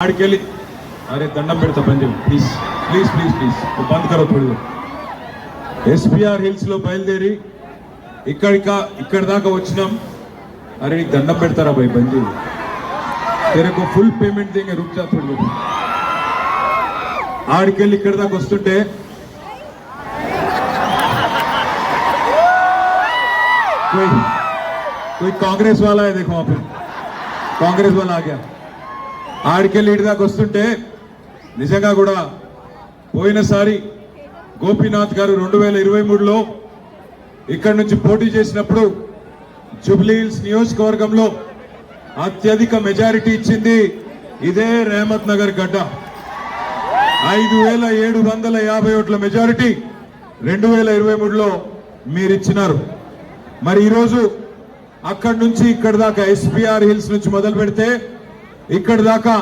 आड़केली अरे दंडम पेड़ता पंजे please please please please बंद करो थोड़ी एसपीआर हिल्स लो బయలుదేరి ఇక్కడ దాకా వచ్చినాం अरे నీకు దండం పెడతారా भाई बंजी तेरे को फुल पेमेंट देंगे रुक जा थोड़ी देर आड़केली ఇక్కడ దాకా వస్తుంటే कोई कांग्रेस वाला है देखो वहां पे कांग्रेस वाला आ गया ఆడికెళ్ళి ఇటు దాకా వస్తుంటే నిజంగా కూడా పోయినసారి గోపీనాథ్ గారు 2023లో ఇక్కడి నుంచి పోటీ చేసినప్పుడు జూబ్లీ హిల్స్ నియోజకవర్గంలో అత్యధిక మెజారిటీ ఇచ్చింది ఇదే రెహమత్ నగర్ గడ్డ 5750 ఓట్ల మెజారిటీ 2023లో మీరు ఇచ్చినారు మరి ఈ రోజు అక్కడి నుంచి ఇక్కడి దాకా ఎస్పీఆర్ హిల్స్ నుంచి మొదలు పెడితే ఇక్కడ దాకా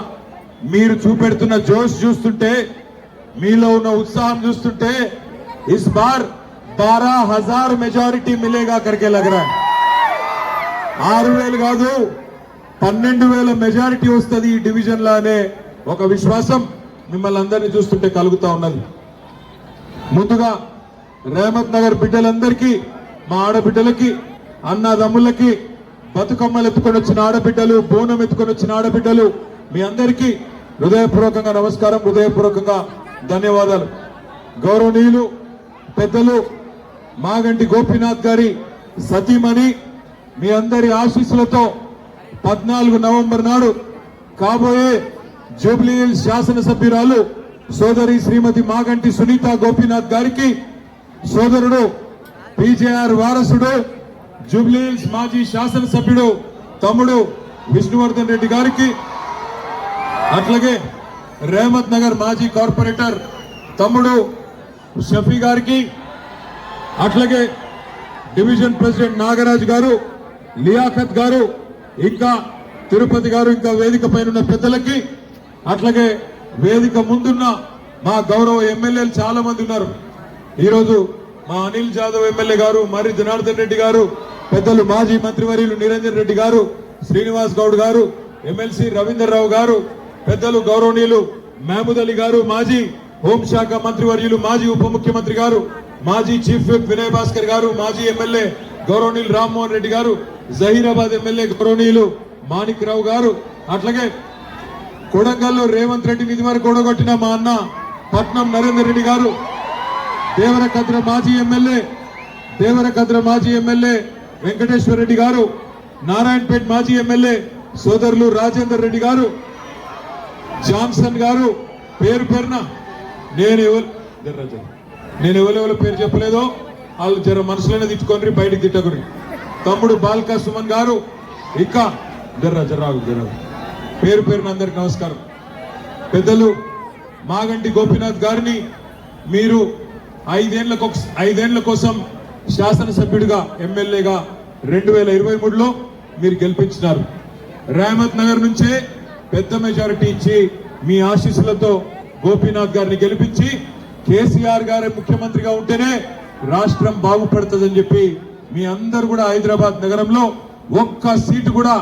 మీరు చూపెడుతున్న జోష్ చూస్తుంటే మీలో ఉన్న ఉత్సాహం చూస్తుంటే इस बार 12000 మెజారిటీ మిలేగా करके लग रहा है 6000 కాదు 12000 మెజారిటీ వస్తది ఈ డివిజన్ లానే ఒక విశ్వాసం మిమ్మల్ని అందరిని చూస్తుంటే కలుగుతా ఉన్నది ముందుగా రెహమత్ నగర్ బిడ్డలందరికీ మా ఆడబిడ్డలకి అన్నదమ్ములకి బతుకమ్మలు ఎత్తుకొని వచ్చిన ఆడబిడ్డలు బోనం ఎత్తుకొని వచ్చిన ఆడబిడ్డలు మీ అందరికీ హృదయపూర్వకంగా నమస్కారం హృదయపూర్వకంగా ధన్యవాదాలు గౌరవనీయులు పెద్దలు మాగంటి గోపీనాథ్ గారి సతీమణి మీ అందరి ఆశీస్సులతో 14 నవంబర్ నాడు కాబోయే జూబ్లీ హిల్స్ శాసనసభ్యురాలు సోదరి శ్రీమతి మాగంటి సునీత గోపీనాథ్ గారికి సోదరుడు పీజేఆర్ వారసుడు జూబ్లీ హిల్స్ మాజీ శాసనసభ్యుడు తమ్ముడు విష్ణువర్ధన్ రెడ్డి గారికి అట్లాగే రెహమత్ నగర్ మాజీ కార్పొరేటర్ తమ్ముడు షఫీ గారికి అట్లాగే డివిజన్ ప్రెసిడెంట్ నాగరాజ్ గారు లియాఖత్ గారు ఇంకా తిరుపతి గారు ఇంకా వేదిక పైన ఉన్న పెద్దలకి అట్లాగే వేదిక ముందున్న మా గౌరవ ఎమ్మెల్యేలు చాలా మంది ఉన్నారు ఈరోజు మా అనిల్ జాదవ్ ఎమ్మెల్యే గారు మరి జనార్దన్ రెడ్డి గారు పెద్దలు మాజీ మంత్రివర్యులు నిరంజన్ రెడ్డి గారు శ్రీనివాస్ గౌడ్ గారు ఎమ్మెల్సీ రవీందర్ రావు గారు పెద్దలు గౌరవనీయులు మహమూద్ అలీ గారు మాజీ హోంశాఖ మంత్రివర్యులు మాజీ ఉప ముఖ్యమంత్రి గారు మాజీ చీఫ్ విప్ వినయ్ భాస్కర్ గారు మాజీ ఎమ్మెల్యే గౌరవనీయులు రామ్మోహన్ రెడ్డి గారు జహీరాబాద్ ఎమ్మెల్యే గౌరవనీయులు మాణిక్ రావు గారు అట్లాగే కొడంగల్లో రేవంత్ రెడ్డిని ఇది వరకు కూడగొట్టిన మా అన్న పట్నం నరేందర్ రెడ్డి గారు దేవరకద్ర మాజీ ఎమ్మెల్యే వెంకటేశ్వర రెడ్డి గారు నారాయణపేట్ మాజీ ఎమ్మెల్యే సోదరులు రాజేందర్ రెడ్డి గారు జాన్సన్ గారు పేరు పేరున నేను ఎవరెవరి పేరు చెప్పలేదో వాళ్ళు జర మనసులోనే తిట్టుకొని బయటికి తిట్టకుని తమ్ముడు బాల్కా సుమన్ గారు ఇంకా జర్రాగు పేరు పేరున అందరికి నమస్కారం పెద్దలు మాగంటి గోపీనాథ్ గారిని మీరు 5 ఏళ్ల కోసం శాసనసభ్యుడిగా ఎమ్మెల్యేగా 2023లో మీరు గెలిపించినారు రెహమత్ నగర్ నుంచే పెద్ద మెజారిటీ ఇచ్చి మీ ఆశీస్సులతో గోపీనాథ్ గారిని గెలిపించి కేసీఆర్ గారి ముఖ్యమంత్రిగా ఉంటేనే రాష్ట్రం బాగుపడుతుందని చెప్పి మీ అందరూ కూడా హైదరాబాద్ నగరంలో ఒక్క సీటు కూడా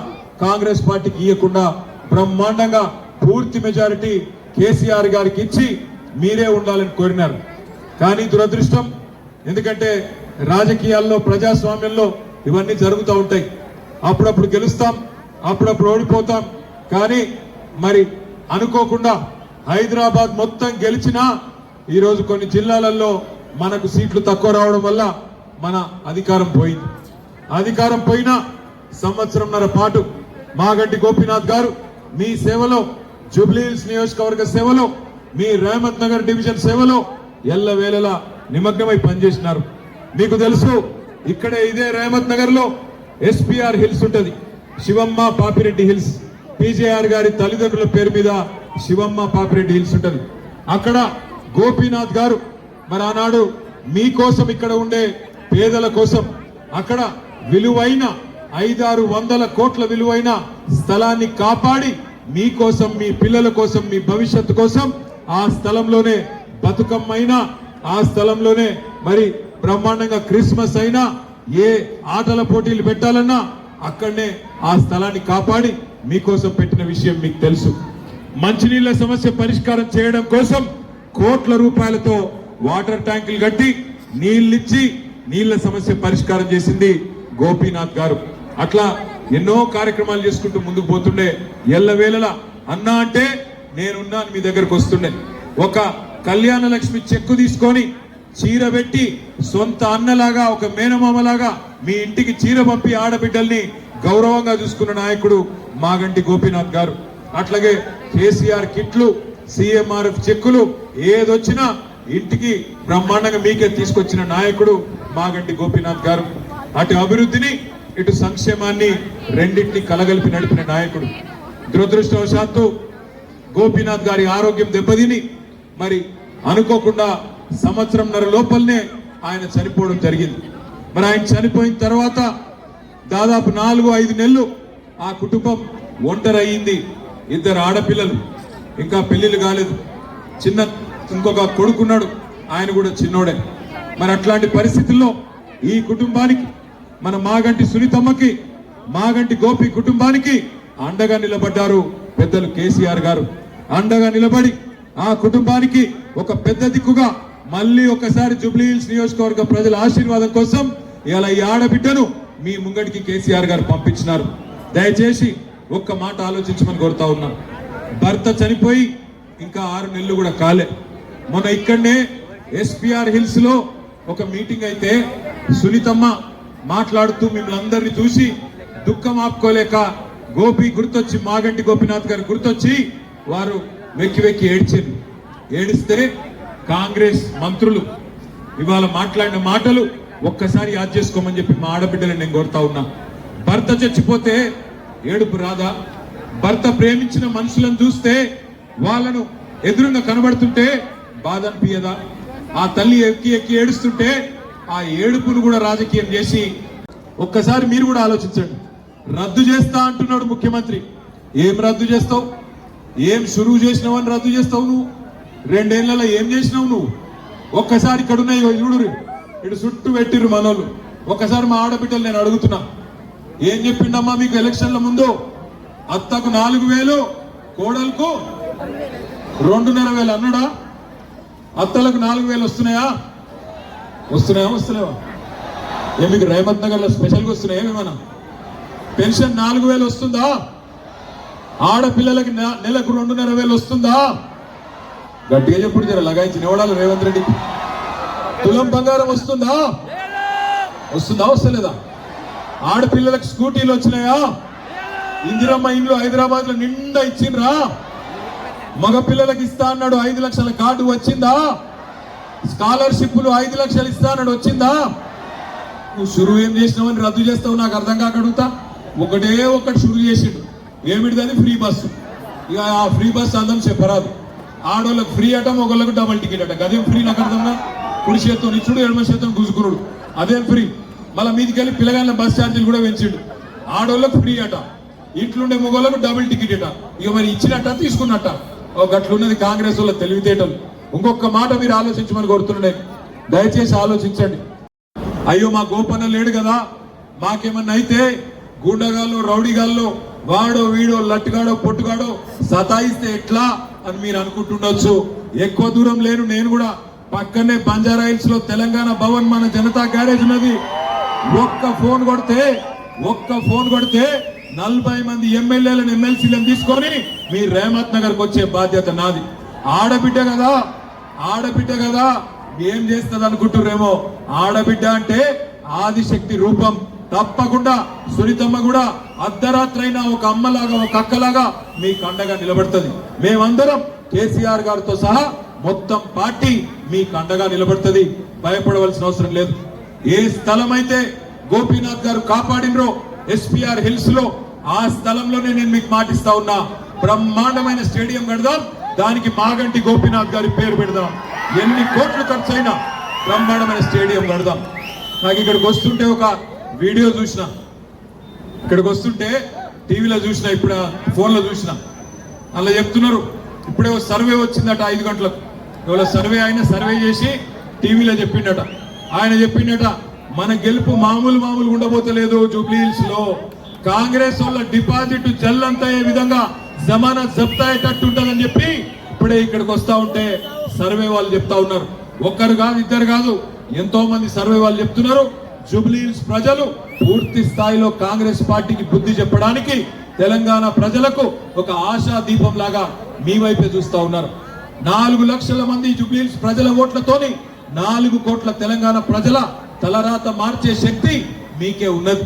కాంగ్రెస్ పార్టీకి ఇవ్వకుండా బ్రహ్మాండంగా పూర్తి మెజారిటీ కేసీఆర్ గారికి ఇచ్చి మీరే ఉండాలని కోరినారు కానీ దురదృష్టం ఎందుకంటే రాజకీయాల్లో ప్రజాస్వామ్యంలో ఇవన్నీ జరుగుతూ ఉంటాయి అప్పుడప్పుడు గెలుస్తాం అప్పుడప్పుడు ఓడిపోతాం కానీ మరి అనుకోకుండా హైదరాబాద్ మొత్తం గెలిచినా ఈరోజు కొన్ని జిల్లాలలో మనకు సీట్లు తక్కువ రావడం వల్ల మన అధికారం పోయింది అధికారం పోయినా సంవత్సరంన్నర పాటు మాగంటి గోపీనాథ్ గారు మీ సేవలో జూబ్లీ హిల్స్ నియోజకవర్గ సేవలో మీ రెహమత్ నగర్ డివిజన్ సేవలో ఎల్లవేళలా నిమగ్నమై పనిచేసినారు మీకు తెలుసు ఇక్కడే ఇదే రెహమత్ నగర్ లో ఎస్పీఆర్ హిల్స్ ఉంటది శివమ్మ పాపిరెడ్డి హిల్స్ పీజేఆర్ గారి తల్లిదండ్రుల పేరు మీద శివమ్మ పాపిరెడ్డి హిల్స్ ఉంటది అక్కడ గోపీనాథ్ గారు మరి ఆనాడు మీకోసం ఇక్కడ ఉండే పేదల కోసం అక్కడ విలువైన 500-600 కోట్ల విలువైన స్థలాన్ని కాపాడి మీకోసం మీ పిల్లల కోసం మీ భవిష్యత్తు కోసం ఆ స్థలంలోనే బతుకమ్మైనా ఆ స్థలంలోనే మరి బ్రహ్మాండంగా క్రిస్మస్ అయినా ఏ ఆటల పోటీలు పెట్టాలన్నా అక్కడనే ఆ స్థలాన్ని కాపాడి మీకోసం పెట్టిన విషయం మీకు తెలుసు మంచినీళ్ల సమస్య పరిష్కారం చేయడం కోసం కోట్ల రూపాయలతో వాటర్ ట్యాంకులు కట్టి నీళ్ళిచ్చి నీళ్ల సమస్య పరిష్కారం చేసింది గోపీనాథ్ గారు. అట్లా ఎన్నో కార్యక్రమాలు చేసుకుంటూ ముందుకు పోతుండే. ఎల్లవేళలా అన్నా అంటే నేనున్నాను మీ దగ్గరకు వస్తుండే. ఒక కళ్యాణ లక్ష్మి చెక్కు తీసుకొని చీర పెట్టి సొంత అన్నలాగా ఒక మేనమామలాగా మీ ఇంటికి చీర పంపి ఆడబిడ్డల్ని గౌరవంగా చూసుకున్న నాయకుడు మాగంటి గోపీనాథ్ గారు. అట్లాగే కేసీఆర్ కిట్లు, సీఎంఆర్ఎఫ్ చెక్కులు ఏదొచ్చినా ఇంటికి బ్రహ్మాండంగా మీకే తీసుకొచ్చిన నాయకుడు మాగంటి గోపీనాథ్ గారు. అటు అభివృద్ధిని ఇటు సంక్షేమాన్ని రెండింటిని కలగలిపి నడిపిన నాయకుడు. దురదృష్టవశాత్తు గోపీనాథ్ గారి ఆరోగ్యం దెబ్బతిని మరి అనుకోకుండా సంవత్సరంన్నర లోపలనే ఆయన చనిపోవడం జరిగింది. మరి ఆయన చనిపోయిన తర్వాత దాదాపు 4-5 నెలలు ఆ కుటుంబం ఒంటరయ్యింది. 2 ఆడపిల్లలు, ఇంకా పెళ్లిళ్ళు కాలేదు. ఇంకొక కొడుకున్నాడు, ఆయన కూడా చిన్నోడే. మరి అట్లాంటి పరిస్థితుల్లో ఈ కుటుంబానికి మన మాగంటి సునీతమ్మకి, మాగంటి గోపి కుటుంబానికి అండగా నిలబడ్డారు పెద్దలు కేసీఆర్ గారు. అండగా నిలబడి ఆ కుటుంబానికి ఒక పెద్ద దిక్కుగా మళ్ళీ ఒకసారి జూబ్లీ హిల్స్ నియోజకవర్గ ప్రజల ఆశీర్వాదం కోసం ఇలా ఈ ఆడబిడ్డను మీ ముంగడికి కేసీఆర్ గారు పంపించినారు. దయచేసి ఒక్క మాట ఆలోచించమని కోరుతా ఉన్నా. భర్త చనిపోయి ఇంకా 6 నెలలు కూడా కాలే. మొన్న ఇక్కడనే ఎస్పీఆర్ హిల్స్ లో ఒక మీటింగ్ అయితే సునీతమ్మ మాట్లాడుతూ మిమ్మల్ని అందరినీ చూసి దుఃఖం ఆపుకోలేక గోపి గుర్తొచ్చి, మాగంటి గోపీనాథ్ గారు గుర్తొచ్చి వారు వెక్కి వెక్కి ఏడ్చారు. ఏడిస్తే కాంగ్రెస్ మంత్రులు ఇవాళ మాట్లాడిన మాటలు ఒక్కసారి యాద్ చేసుకోమని చెప్పి మా ఆడబిడ్డలను నేను కోరుతా ఉన్నా. భర్త చచ్చిపోతే ఏడుపు రాదా? భర్త ప్రేమించిన మనుషులను చూస్తే వాళ్ళను ఎదురుగా కనబడుతుంటే బాధ అనిపించదా? ఆ తల్లి ఎక్కి ఎక్కి ఏడుస్తుంటే ఆ ఏడుపును కూడా రాజకీయం చేసి ఒక్కసారి మీరు కూడా ఆలోచించండి. రద్దు చేస్తా అంటున్నాడు ముఖ్యమంత్రి. ఏం రద్దు చేస్తావు? ఏం సురువు చేసినావు అని రద్దు చేస్తావు? నువ్వు 2 ఏళ్లలో ఏం చేసినావు నువ్వు? ఒక్కసారి ఇక్కడ ఉన్నాయి చూడు, ఇటు చుట్టూ పెట్టిర్రు మనోళ్ళు. ఒక్కసారి మా ఆడబిడ్డలు నేను అడుగుతున్నా, ఏం చెప్పిండమ్మా మీకు ఎలక్షన్ల ముందు? అత్తకు 4,000, కోడలకు 2,500 అన్నాడా? అత్తలకు 4,000 వస్తున్నాయా? వస్తున్నాయా? మీకు రేవంత్ నగర్ లో స్పెషల్గా వస్తున్నాయా? ఏమేమన్నా పెన్షన్ 4,000 వస్తుందా? ఆడపిల్లలకి నెలకు 2,500 వస్తుందా? గట్టిగా చెప్పుడు, జర లగాయించిన ఇవ్వడాలి రేవంత్ రెడ్డికి. తులం బంగారం వస్తుందా? వస్తలేదా? ఆడపిల్లలకు స్కూటీలు వచ్చినాయా? ఇందిరమ్మ ఇండ్లు హైదరాబాద్ లో నిండా ఇచ్చిండ్రా? మగ పిల్లలకు ఇస్తా అన్నాడు 5 లక్షల కార్డు వచ్చిందా? స్కాలర్షిప్లు 5 లక్షలు ఇస్తా అన్నాడు వచ్చిందా? నువ్వు షురువు ఏం చేసినావని రద్దు చేస్తావు నాకు అర్థం కాక అడుగుతా. ఒకటి షురువు చేసిండు. ఏమిటిదని? Free bus. ఇక ఆ ఫ్రీ బస్సు అందం చెప్పరాదు. ఆడోళ్ళకి ఫ్రీ అట, మొగోళ్ళకు డబల్ టికెట్ అట. అదేం ఫ్రీ నాకు అర్థంగా? కుడి చేత్తో ఇచ్చుడు, ఎడమ చేత్తో గుజుకురుడు, అదేం ఫ్రీ? మళ్ళీ మీదికి వెళ్ళి పిల్లగాళ్ళ బస్ ఛార్జీలు కూడా పెంచిండు. ఆడోళ్ళకు ఫ్రీ అట, ఇంట్లుండే మొగోళ్ళకు డబుల్ టికెట్ అట. ఇక మరి ఇచ్చినట్ట తీసుకున్నట్ట? గట్లున్నది కాంగ్రెస్ వాళ్ళ తెలివితేటలు. ఇంకొక మాట మీరు ఆలోచించమని కోరుతున్నాను. దయచేసి ఆలోచించండి. అయ్యో మా గోపన్న లేడు కదా, మాకేమన్నా అయితే గూండగాళ్ళు, రౌడీగాళ్ళు, వాడో వీడో లట్టుగాడో పొట్టుగాడో సతాయిస్తే ఎట్లా అని మీరు అనుకుంటుండొచ్చు. ఎక్కువ దూరం లేను, నేను కూడా పక్కనే బంజారా హిల్స్ లో తెలంగాణ భవన్ మన జనతా గ్యారేజ్ ఉన్నది. ఒక్క ఫోన్ కొడితే 40 మంది ఎమ్మెల్యేలను, ఎమ్మెల్సీలను తీసుకొని మీ రేవంత్ నగర్కి వచ్చే బాధ్యత నాది. ఆడబిడ్డ కదా ఏం చేస్తుంది అనుకుంటుర్రేమో. ఆడబిడ్డ అంటే ఆదిశక్తి రూపం. తప్పకుండా సునీతమ్మ కూడా అర్ధరాత్రైనా ఒక అమ్మలాగా, ఒక అక్కలాగా మీకు అండగా నిలబడుతుంది. మేమందరం కేసీఆర్ గారితో సహా మొత్తం పార్టీ మీకు అండగా నిలబడుతుంది. భయపడవలసిన అవసరం లేదు. ఏ స్థలం అయితే గోపీనాథ్ గారు కాపాడినరో ఎస్పీఆర్ హిల్స్ లో, ఆ స్థలంలోనే నేను మీకు మాటిస్తా ఉన్నా. బ్రహ్మాండమైన స్టేడియం కడదాం, దానికి మాగంటి గోపీనాథ్ గారి పేరు పెడదాం. ఎన్ని కోట్లు ఖర్చు అయినా బ్రహ్మాండమైన స్టేడియం కడదాం. నాకు ఇక్కడికి వస్తుంటే ఒక వీడియో చూసిన, ఇక్కడికి వస్తుంటే టీవీలో చూసిన, ఇప్పుడు ఫోన్లో చూసిన. అలా చెప్తున్నారు, ఇప్పుడే సర్వే వచ్చిందట 5 గంటలకు. ఇవాళ సర్వే సర్వే చేసి టీవీలో చెప్పిండట. ఆయన చెప్పిండట, మన గెలుపు మామూలు ఉండబోతలేదు. జూబ్లీ హిల్స్ లో కాంగ్రెస్ వాళ్ళ డిపాజిట్ జల్లంతయ్యే విధంగా జమానా జప్తా అయ్యేటట్టు ఉంటుందని చెప్పి ఇప్పుడే ఇక్కడికి వస్తా ఉంటే సర్వే వాళ్ళు చెప్తా ఉన్నారు. ఒక్కరు కాదు, ఇద్దరు కాదు, ఎంతో మంది సర్వే వాళ్ళు చెప్తున్నారు. జూబ్లీ హిల్స్ ప్రజలు పూర్తి స్థాయిలో కాంగ్రెస్ పార్టీకి బుద్ధి చెప్పడానికి తెలంగాణ ప్రజలకు ఒక ఆశా దీపం లాగా మీ వైపే చూస్తా ఉన్నారు. 4 లక్షల మంది జూబ్లీ హిల్స్ ప్రజల ఓట్లతోని 4 కోట్ల తెలంగాణ ప్రజల తలరాత మార్చే శక్తి మీకే ఉన్నది.